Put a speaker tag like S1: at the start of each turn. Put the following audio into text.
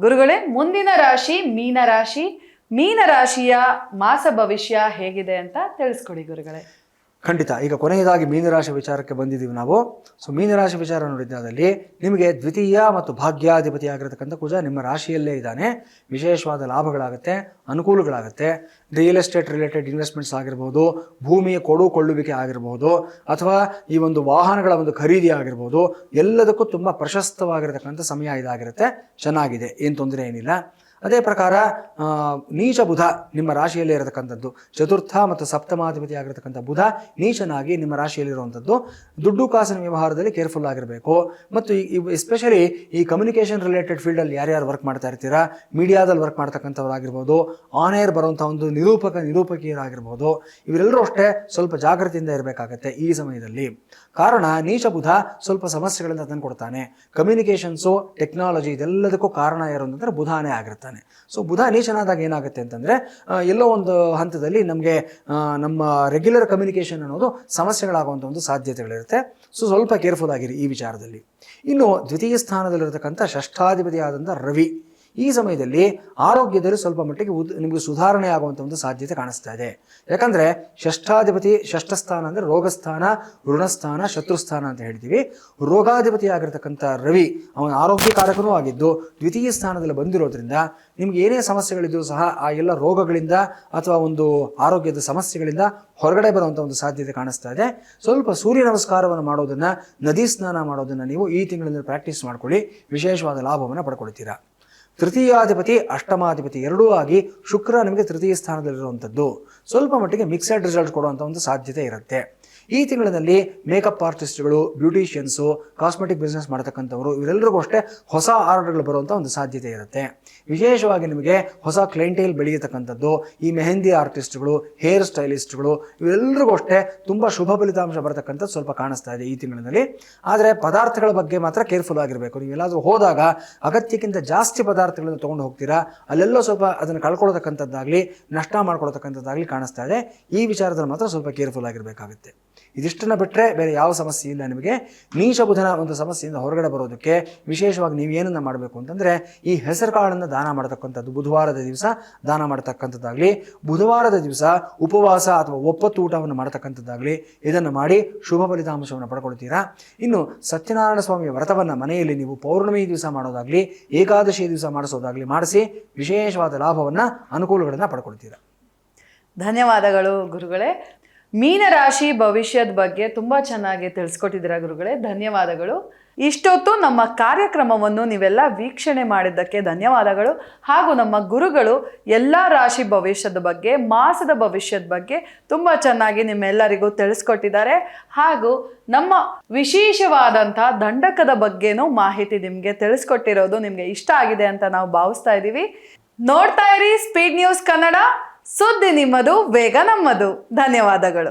S1: ಗುರುಗಳೇ, ಮುಂದಿನ ರಾಶಿ ಮೀನರಾಶಿ. ಮೀನರಾಶಿಯ ಮಾಸ ಭವಿಷ್ಯ ಹೇಗಿದೆ ಅಂತ ತಿಳಿಸ್ಕೊಡಿ ಗುರುಗಳೇ.
S2: ಖಂಡಿತ. ಈಗ ಕೊನೆಯದಾಗಿ ಮೀನರಾಶಿ ವಿಚಾರಕ್ಕೆ ಬಂದಿದ್ದೀವಿ ನಾವು. ಸೊ ಮೀನರಾಶಿ ವಿಚಾರ ನೋಡಿದ್ದಾದಲ್ಲಿ ನಿಮಗೆ ದ್ವಿತೀಯ ಮತ್ತು ಭಾಗ್ಯಾಧಿಪತಿ ಆಗಿರತಕ್ಕಂಥ ಕುಜ ನಿಮ್ಮ ರಾಶಿಯಲ್ಲೇ ಇದ್ದಾನೆ. ವಿಶೇಷವಾದ ಲಾಭಗಳಾಗುತ್ತೆ, ಅನುಕೂಲಗಳಾಗುತ್ತೆ. ರಿಯಲ್ ಎಸ್ಟೇಟ್ ರಿಲೇಟೆಡ್ ಇನ್ವೆಸ್ಟ್ಮೆಂಟ್ಸ್ ಆಗಿರ್ಬೋದು, ಭೂಮಿಯ ಕೊಳ್ಳುವಿಕೆ ಆಗಿರ್ಬೋದು, ಅಥವಾ ಈ ಒಂದು ವಾಹನಗಳ ಒಂದು ಖರೀದಿ ಆಗಿರ್ಬೋದು, ಎಲ್ಲದಕ್ಕೂ ತುಂಬ ಪ್ರಶಸ್ತವಾಗಿರತಕ್ಕಂಥ ಸಮಯ ಇದಾಗಿರುತ್ತೆ. ಚೆನ್ನಾಗಿದೆ, ಏನು ತೊಂದರೆ ಏನಿಲ್ಲ. ಅದೇ ಪ್ರಕಾರ ನೀಚ ಬುಧ ನಿಮ್ಮ ರಾಶಿಯಲ್ಲಿ ಇರತಕ್ಕಂಥದ್ದು, ಚತುರ್ಥ ಮತ್ತು ಸಪ್ತಮಾಧಿಪತಿ ಆಗಿರತಕ್ಕಂಥ ಬುಧ ನೀಚನಾಗಿ ನಿಮ್ಮ ರಾಶಿಯಲ್ಲಿರುವಂಥದ್ದು. ದುಡ್ಡು ಕಾಸಿನ ವ್ಯವಹಾರದಲ್ಲಿ ಕೇರ್ಫುಲ್ ಆಗಿರಬೇಕು. ಮತ್ತು ಎಸ್ಪೆಷಲಿ ಈ ಕಮ್ಯುನಿಕೇಷನ್ ರಿಲೇಟೆಡ್ ಫೀಲ್ಡಲ್ಲಿ ಯಾರ್ಯಾರು ವರ್ಕ್ ಮಾಡ್ತಾ ಇರ್ತೀರಾ, ಮೀಡಿಯಾದಲ್ಲಿ ವರ್ಕ್ ಮಾಡ್ತಕ್ಕಂಥವ್ರಾಗಿರ್ಬೋದು, ಆನ್ ಏರ್ ಬರುವಂಥ ಒಂದು ನಿರೂಪಕಿಯರಾಗಿರ್ಬೋದು, ಇವರೆಲ್ಲರೂ ಅಷ್ಟೇ ಸ್ವಲ್ಪ ಜಾಗೃತಿಯಿಂದ ಇರಬೇಕಾಗತ್ತೆ ಈ ಸಮಯದಲ್ಲಿ. ಕಾರಣ ನೀಚ ಬುಧ ಸ್ವಲ್ಪ ಸಮಸ್ಯೆಗಳಿಂದ ತಂದುಕೊಡ್ತಾನೆ. ಕಮ್ಯುನಿಕೇಷನ್ಸು, ಟೆಕ್ನಾಲಜಿ ಇದೆಲ್ಲದಕ್ಕೂ ಕಾರಣ ಯಾರು ಅಂತಂದರೆ ಬುಧಾನೇ ಆಗಿರ್ತಾನೆ. ಸೊ ಬುಧ ನೀಚನಾದಾಗ ಏನಾಗುತ್ತೆ ಅಂತಂದರೆ ಎಲ್ಲೋ ಒಂದು ಹಂತದಲ್ಲಿ ನಮಗೆ ನಮ್ಮ ರೆಗ್ಯುಲರ್ ಕಮ್ಯುನಿಕೇಷನ್ ಅನ್ನೋದು ಸಮಸ್ಯೆಗಳಾಗುವಂಥ ಒಂದು ಸಾಧ್ಯತೆಗಳಿರುತ್ತೆ. ಸೊ ಸ್ವಲ್ಪ ಕೇರ್ಫುಲ್ ಆಗಿರಿ ಈ ವಿಚಾರದಲ್ಲಿ. ಇನ್ನು ದ್ವಿತೀಯ ಸ್ಥಾನದಲ್ಲಿರತಕ್ಕಂಥ ಷಷ್ಠಾಧಿಪತಿ ಆದಂಥ ರವಿ ಈ ಸಮಯದಲ್ಲಿ ಆರೋಗ್ಯದಲ್ಲಿ ಸ್ವಲ್ಪ ಮಟ್ಟಿಗೆ ನಿಮಗೆ ಸುಧಾರಣೆ ಆಗುವಂಥ ಒಂದು ಸಾಧ್ಯತೆ ಕಾಣಿಸ್ತಾ ಇದೆ. ಯಾಕಂದರೆ ಷಷ್ಠಾಧಿಪತಿ, ಷಷ್ಠಸ್ಥಾನ ಅಂದರೆ ರೋಗಸ್ಥಾನ, ಋಣಸ್ಥಾನ, ಶತ್ರುಸ್ಥಾನ ಅಂತ ಹೇಳ್ತೀವಿ. ರೋಗಾಧಿಪತಿ ಆಗಿರತಕ್ಕಂಥ ರವಿ ಅವನ ಆರೋಗ್ಯಕಾರಕನೂ ಆಗಿದ್ದು ದ್ವಿತೀಯ ಸ್ಥಾನದಲ್ಲಿ ಬಂದಿರೋದ್ರಿಂದ ನಿಮ್ಗೆ ಏನೇ ಸಮಸ್ಯೆಗಳಿದ್ದರೂ ಸಹ ಆ ಎಲ್ಲ ರೋಗಗಳಿಂದ ಅಥವಾ ಒಂದು ಆರೋಗ್ಯದ ಸಮಸ್ಯೆಗಳಿಂದ ಹೊರಗಡೆ ಬರುವಂಥ ಒಂದು ಸಾಧ್ಯತೆ ಕಾಣಿಸ್ತಾ ಇದೆ. ಸ್ವಲ್ಪ ಸೂರ್ಯ ನಮಸ್ಕಾರವನ್ನು ಮಾಡೋದನ್ನು, ನದಿ ಸ್ನಾನ ಮಾಡೋದನ್ನು ನೀವು ಈ ತಿಂಗಳಿಂದ ಪ್ರಾಕ್ಟೀಸ್ ಮಾಡ್ಕೊಳ್ಳಿ. ವಿಶೇಷವಾದ ಲಾಭವನ್ನು ಪಡ್ಕೊಳ್ತೀರಾ. ತೃತೀಯಾಧಿಪತಿ, ಅಷ್ಟಮಾಧಿಪತಿ ಎರಡೂ ಆಗಿ ಶುಕ್ರ ನಿಮಗೆ ತೃತೀಯ ಸ್ಥಾನದಲ್ಲಿರುವಂಥದ್ದು ಸ್ವಲ್ಪ ಮಟ್ಟಿಗೆ ಮಿಕ್ಸೆಡ್ ರಿಸಲ್ಟ್ ಕೊಡುವಂಥ ಒಂದು ಸಾಧ್ಯತೆ ಇರುತ್ತೆ. ಈ ತಿಂಗಳಿನಲ್ಲಿ ಮೇಕಪ್ ಆರ್ಟಿಸ್ಟ್ಗಳು, ಬ್ಯೂಟಿಷಿಯನ್ಸು, ಕಾಸ್ಮೆಟಿಕ್ ಬಿಸ್ನೆಸ್ ಮಾಡ್ತಕ್ಕಂಥವ್ರು ಇವರೆಲ್ಲರಿಗೂ ಅಷ್ಟೇ ಹೊಸ ಆರ್ಡರ್ಗಳು ಬರುವಂಥ ಒಂದು ಸಾಧ್ಯತೆ ಇರುತ್ತೆ. ವಿಶೇಷವಾಗಿ ನಿಮಗೆ ಹೊಸ ಕ್ಲೈಂಟೇಲ್ ಬೆಳೆಯತಕ್ಕಂಥದ್ದು, ಈ ಮೆಹಂದಿ ಆರ್ಟಿಸ್ಟ್ಗಳು, ಹೇರ್ ಸ್ಟೈಲಿಸ್ಟ್ಗಳು ಇವರೆಲ್ಲರಿಗೂ ಅಷ್ಟೇ ತುಂಬ ಶುಭ ಫಲಿತಾಂಶ ಬರತಕ್ಕಂಥದ್ದು ಸ್ವಲ್ಪ ಕಾಣಿಸ್ತಾ ಇದೆ ಈ ತಿಂಗಳಿನಲ್ಲಿ. ಆದರೆ ಪದಾರ್ಥಗಳ ಬಗ್ಗೆ ಮಾತ್ರ ಕೇರ್ಫುಲ್ ಆಗಿರಬೇಕು. ನೀವು ಎಲ್ಲಾದರೂ ಹೋದಾಗ ಅಗತ್ಯಕ್ಕಿಂತ ಜಾಸ್ತಿ ಪದಾರ್ಥಗಳನ್ನು ತೊಗೊಂಡು ಹೋಗ್ತೀರಾ, ಅಲ್ಲೆಲ್ಲೋ ಸ್ವಲ್ಪ ಅದನ್ನು ಕಳ್ಕೊಳ್ಳತಕ್ಕಂಥದ್ದಾಗಲಿ, ನಷ್ಟ ಮಾಡ್ಕೊಳ್ತಕ್ಕಂಥದ್ದಾಗಲಿ ಕಾಣಿಸ್ತಾ ಇದೆ. ಈ ವಿಚಾರದಲ್ಲಿ ಮಾತ್ರ ಸ್ವಲ್ಪ ಕೇರ್ಫುಲ್ ಆಗಿರಬೇಕಾಗುತ್ತೆ. ಇದಿಷ್ಟನ್ನು ಬಿಟ್ಟರೆ ಬೇರೆ ಯಾವ ಸಮಸ್ಯೆ ಇಲ್ಲ ನಿಮಗೆ. ನೀಚ ಬುಧನ ಒಂದು ಸಮಸ್ಯೆಯಿಂದ ಹೊರಗಡೆ ಬರೋದಕ್ಕೆ ವಿಶೇಷವಾಗಿ ನೀವು ಏನನ್ನು ಮಾಡಬೇಕು ಅಂತಂದರೆ ಈ ಹೆಸರು ಕಾಳನ್ನು ದಾನ ಮಾಡತಕ್ಕಂಥದ್ದು, ಬುಧವಾರದ ದಿವಸ ದಾನ ಮಾಡತಕ್ಕಂಥದ್ದಾಗಲಿ, ಬುಧವಾರದ ದಿವಸ ಉಪವಾಸ ಅಥವಾ ಒಪ್ಪತ್ತು ಊಟವನ್ನು ಮಾಡತಕ್ಕಂಥದ್ದಾಗಲಿ, ಇದನ್ನು ಮಾಡಿ ಶುಭ ಫಲಿತಾಂಶವನ್ನು ಪಡ್ಕೊಳ್ತೀರಾ. ಇನ್ನು ಸತ್ಯನಾರಾಯಣ ಸ್ವಾಮಿಯ ವ್ರತವನ್ನು ಮನೆಯಲ್ಲಿ ನೀವು ಪೌರ್ಣಮಿ ದಿವಸ ಮಾಡೋದಾಗಲಿ, ಏಕಾದಶಿ ದಿವಸ ಮಾಡಿಸೋದಾಗಲಿ ಮಾಡಿಸಿ ವಿಶೇಷವಾದ ಲಾಭವನ್ನು, ಅನುಕೂಲಗಳನ್ನು ಪಡ್ಕೊಳ್ತೀರಾ.
S1: ಧನ್ಯವಾದಗಳು ಗುರುಗಳೇ. ಮೀನರಾಶಿ ಭವಿಷ್ಯದ ಬಗ್ಗೆ ತುಂಬ ಚೆನ್ನಾಗಿ ತಿಳಿಸ್ಕೊಟ್ಟಿದ್ದೀರಾ ಗುರುಗಳೇ, ಧನ್ಯವಾದಗಳು. ಇಷ್ಟೊತ್ತು ನಮ್ಮ ಕಾರ್ಯಕ್ರಮವನ್ನು ನೀವೆಲ್ಲ ವೀಕ್ಷಣೆ ಮಾಡಿದ್ದಕ್ಕೆ ಧನ್ಯವಾದಗಳು. ಹಾಗೂ ನಮ್ಮ ಗುರುಗಳು ಎಲ್ಲ ರಾಶಿ ಭವಿಷ್ಯದ ಬಗ್ಗೆ, ಮಾಸದ ಭವಿಷ್ಯದ ಬಗ್ಗೆ ತುಂಬ ಚೆನ್ನಾಗಿ ನಿಮ್ಮೆಲ್ಲರಿಗೂ ತಿಳಿಸ್ಕೊಟ್ಟಿದ್ದಾರೆ. ಹಾಗೂ ನಮ್ಮ ವಿಶೇಷವಾದಂಥ ದಂಡಕದ ಬಗ್ಗೆನೂ ಮಾಹಿತಿ ನಿಮಗೆ ತಿಳಿಸ್ಕೊಟ್ಟಿರೋದು ನಿಮಗೆ ಇಷ್ಟ ಆಗಿದೆ ಅಂತ ನಾವು ಭಾವಿಸ್ತಾ ಇದ್ದೀವಿ. ನೋಡ್ತಾ ಇರಿ ಸ್ಪೀಡ್ ನ್ಯೂಸ್ ಕನ್ನಡ. ಸುದ್ದಿ ನಿಮ್ಮದು, ವೇಗ ನಮ್ಮದು. ಧನ್ಯವಾದಗಳು.